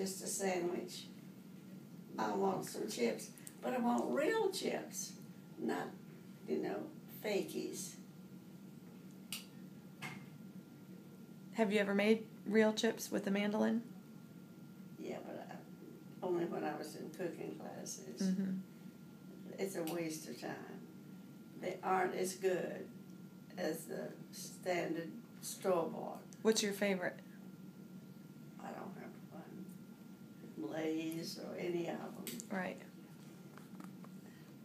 just a sandwich. I want some chips, but I want real chips, not, fakies. Have you ever made real chips with a mandolin? Yeah, but only when I was in cooking classes. Mm-hmm. It's a waste of time. They aren't as good as the standard store-bought. What's your favorite? I don't have one. Lay's or any of them. Right.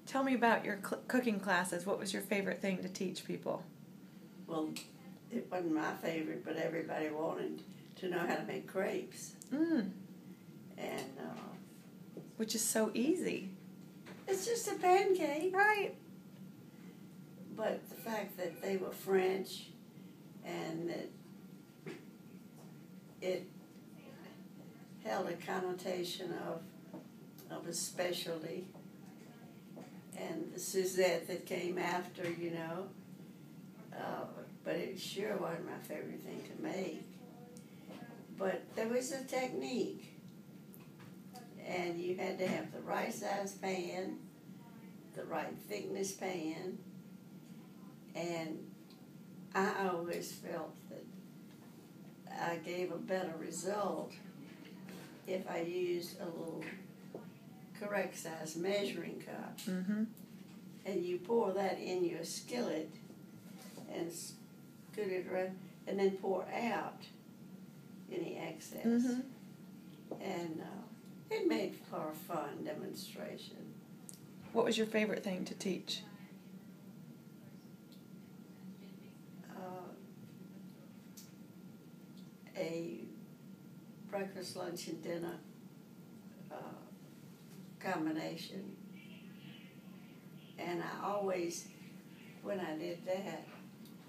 Tell me about your cooking classes. What was your favorite thing to teach people? Well, it wasn't my favorite, but everybody wanted to know how to make crepes. Mm. And which is so easy. It's just a pancake. Right. But the fact that they were French and that it held a connotation of a specialty, and the Suzette that came after, but it sure wasn't my favorite thing to make. But there was a technique, and you had to have the right size pan, the right thickness pan, and I always felt that I gave a better result if I used a little correct size measuring cup. Mm-hmm. And you pour that in your skillet and scoot it around, and then pour out any excess. Mm-hmm. And it made for a fun demonstration. What was your favorite thing to teach? A breakfast, lunch, and dinner combination. And I always, when I did that,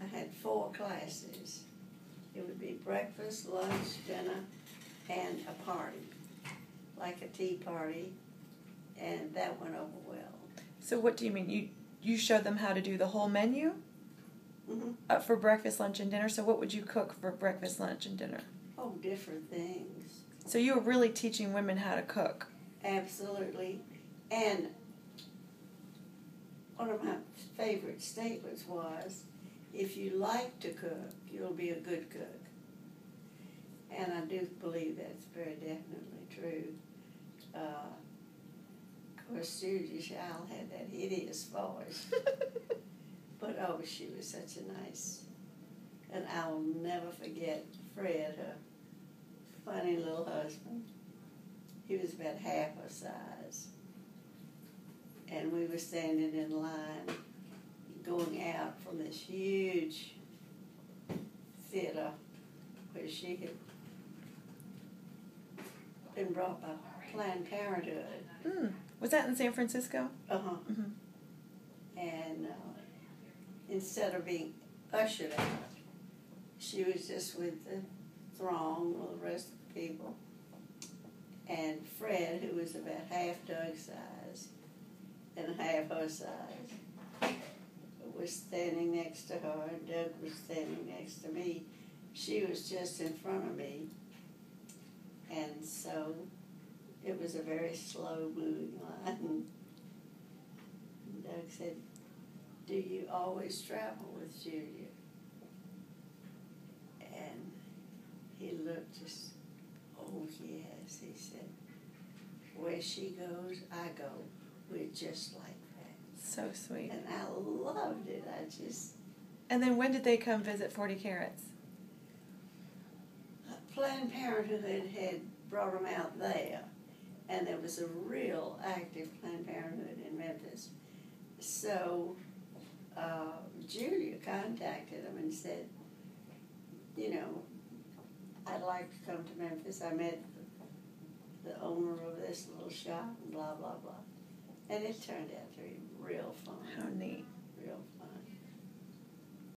I had 4 classes. It would be breakfast, lunch, dinner, and a party, like a tea party, and that went over well. So what do you mean? You showed them how to do the whole menu? Mm-hmm. For breakfast, lunch, and dinner? So what would you cook for breakfast, lunch, and dinner? Oh, different things. So you were really teaching women how to cook? Absolutely. And one of my favorite statements was, if you like to cook, you'll be a good cook. And I do believe that's very definitely true. Of course, Judy Child had that hideous voice. But, oh, she was such a nice, and I will never forget Fred, her funny little husband. He was about half her size. And we were standing in line, going out from this huge theater where she had been brought by Planned Parenthood. Mm. Was that in San Francisco? Uh-huh. Mm-hmm. And instead of being ushered out, she was just with the throng, with the rest of the people. And Fred, who was about half Doug's size and half her size, was standing next to her, and Doug was standing next to me. She was just in front of me. And so it was a very slow-moving line. And Doug said, "Do you always travel with Julia?" And he looked just, "Oh, yes," he said. "Where she goes, I go. We're just like that." So sweet. And I loved it. And then when did they come visit 40 Carats? Planned Parenthood had brought them out there, and there was a real active Planned Parenthood in Memphis. So Julia contacted them and said, "I'd like to come to Memphis. I met the owner of this little shop," and blah, blah, blah. And it turned out to be real fun. How neat. Real fun.